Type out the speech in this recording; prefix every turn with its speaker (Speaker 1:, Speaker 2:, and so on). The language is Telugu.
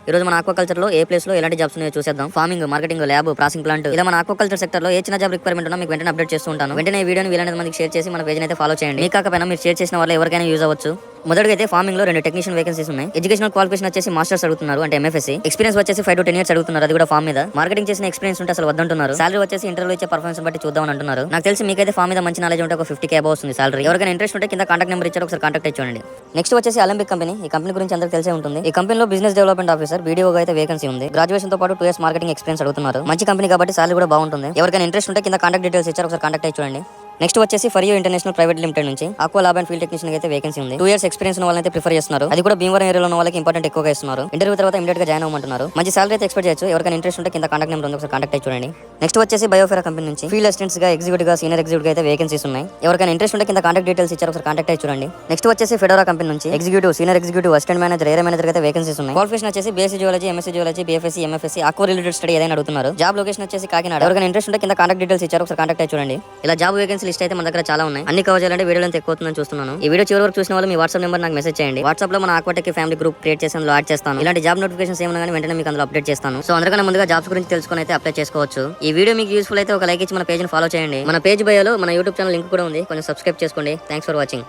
Speaker 1: ఈ రోజు మన ఆక్వాకల్చర్ లో ఏ ప్లేస్ లో ఎలాంటి జాబ్స్ ఉన్నాయో చూసేద్దాం. Farming, marketing, lab, processing plant, ఇలా మన ఆక్వాకల్చర్ సెక్టర్ లో ఏ చిన్న జాబ్ రిక్వైర్మెంట్ ఉన్నా మీకు వెంటనే అప్డేట్ చేస్తూ ఉంటాను. వెంటనే ఈ వీడియోని వీలైనంత మందికి షేర్ చేసి మన పేజ్ అయితే ఫాలో చేయండి. మీకు కాకపోయినా మీరు షేర్ చేసిన వల్ల ఎవరికైనా యూజ్ అవ్వచ్చు. మొదటిగా అయితే ఫార్మింగ్ లో 2 టెక్నీషియన్ వేకెన్సీస్ ఉన్నాయి. ఎడ్యుకేషనల్ క్వాలిఫికేషన్ వచ్చేసి మాస్టర్స్ అడుగుతున్నారు, అంటే ఎంఎఫ్ఎస్సీ. ఎక్స్పీరియన్స్ వచ్చేసి 5 to 10 years అడుగుతున్నారు, అది కూడా ఫార్మ్ మీద. మార్కెటింగ్ చేసిన ఎక్స్పీరియన్స్ ఉంటే అసలు వద్దంటున్నారు. సాలరీ వచ్చేసి ఇంటర్వ్యూ ఇచ్చే పర్ఫార్మెన్స్ బట్టి చూద్దామని అంటున్నారు. నాకు తెలిసి మీకైతే ఫార్మ్ మీద మంచి నాలెడ్జ్ ఉంటే ఒక 50K అబౌవ్ వస్తుంది సాలరీ. ఎవరికైనా ఇంట్రెస్ట్ ఉంటే కింద కాంటాక్ట్ నెంబర్ ఇచ్చారు, ఒకసారి కాంటాక్ట్ చూడండి. నెక్స్ట్ వచ్చేసి అలంబిక్ కంపెనీ. ఈ కంపెనీ గురించి అందరికీ తెలిసే ఉంటుంది. ఈ కంపెనీలో బిజినెస్ డెవలప్మెంట్ ఆఫీసర్ BDO గా అయితే వేకెన్సీ ఉంది. గ్రాడ్యుయేషన్ తో పాటు 2 years మార్కెటింగ్ ఎక్స్పీరియన్స్ అడుగుతున్నారు. మంచి కంపెనీ కాబట్టి సాలరీ కూడా బాగుంటుంది. ఎవరికైనా ఇంట్రెస్ట్ ఉంటే కింద కాంటాక్ట్ డీటెయిల్స్ ఇచ్చారు, ఒకసారి కాంటాక్ట్ చూడండి. నెక్స్ట్ వచ్చేసి ఫరియో ఇంటర్నేషనల్ ప్రైవేట్ లిమిటెడ్ నుంచి aqua lab and field technician అయితే వేకెన్సీ ఉంది. 2 years ఎక్స్పీరియన్స్ ఉన్న వాళ్ళైతే ప్రిఫర్ చేస్తున్నారు. అది కూడా భీమవరం ఏరియాలో ఉన్న వాళ్ళకి ఇంపార్టెంట్ ఎక్కువగా ఇస్తున్నారు. ఇంటర్వ్యూ తర్వాత ఇమీడియట్ గా జాయిన్ అవ్వమంటున్నారు. మంచి సాలరీ అయితే ఎక్స్పెక్ట్ చేయొచ్చు. ఎవరికైనా ఇంట్రెస్ట్ ఉంటే కింద కాంటాక్ట్ నెంబర్ ఉంది, ఒకసారి కాంటాక్ట్ చూడండి. నెక్స్ట్ వచ్చేసి బయోఫెరా కంపెనీ నుంచి ఫీల్డ్ అసిస్టెంట్స్ గా, ఎగ్జిక్యూటివ్ గా, సీనియర్ ఎగ్జిక్యూటివ్ గా అయితే వేకెన్సీస్ ఉన్నాయి. ఎవరికైనా ఇంట్రెస్ట్ ఉంటే కింద కాంటాక్ట్ డీటెయిల్స్ ఇచ్చారు, ఒకసారి కాంటాక్ట్ చూడండి. నెక్స్ట్ వచ్చేసి ఫెడోరా కంపెనీ నుంచి executive, senior executive, assistant manager, area manager అయితే వేకెన్సీస్ ఉన్నాయి. క్వాలిఫికేషన్ వచ్చేసి BSc geology, MSc geology, BFSC, MFSC, aqua related study ఏదైనా అడుగుతున్నారు. జాబ్ లొకేషన్ వచ్చేసి కాకినాడ. ఎవరికైనా ఇంట్రెస్ట్ ఉంటే కింద కాంటాక్ట్ డీటెయిల్స్ ఇచ్చారు, ఒకసారి కాంటాక్ట్ చూడండి. ఇలా జాబ్ వేకెన్సీ లిస్ట్ అయితే మన దగ్గర చాలా ఉన్నాయి. అన్ని కవర్ చేయాలంటే వీడియో లెంత్ ఎక్కువ అవుతుందని చూస్తున్నాను. ఈ వీడియో చివరి వరకు చూసిన వాళ్ళు మీ వాట్సాప్ నెంబర్ నాకు మెసేజ్ చేయండి. వాట్సాప్ లో మన ఆక్వాటెక్ ఫ్యామిలీ గ్రూప్ క్రియేట్ చేసి అందులో యాడ్ చేస్తాను. ఇలాంటి జాబ్ నోటిఫికేషన్స్ ఏమన్నా కానీ వెంటనే మీకు అందులో అప్డేట్ చేస్తాను. సో అందరికన్నా ముందుగా జాబ్స్ గురించి తెలుసుకొని అయితే అప్లై చేసుకోవచ్చు. ఈ వీడియో మీకు యూస్ఫుల్ అయితే ఒక లైక్ ఇచ్చి మన పేజ్ ని ఫాలో చేయండి. మన పేజ్ బయోలో మన యూట్యూబ్ ఛానల్ లింక్ కూడా ఉంది, కొంచెం సబ్స్క్రైబ్ చేసుకోండి. Thanks for watching.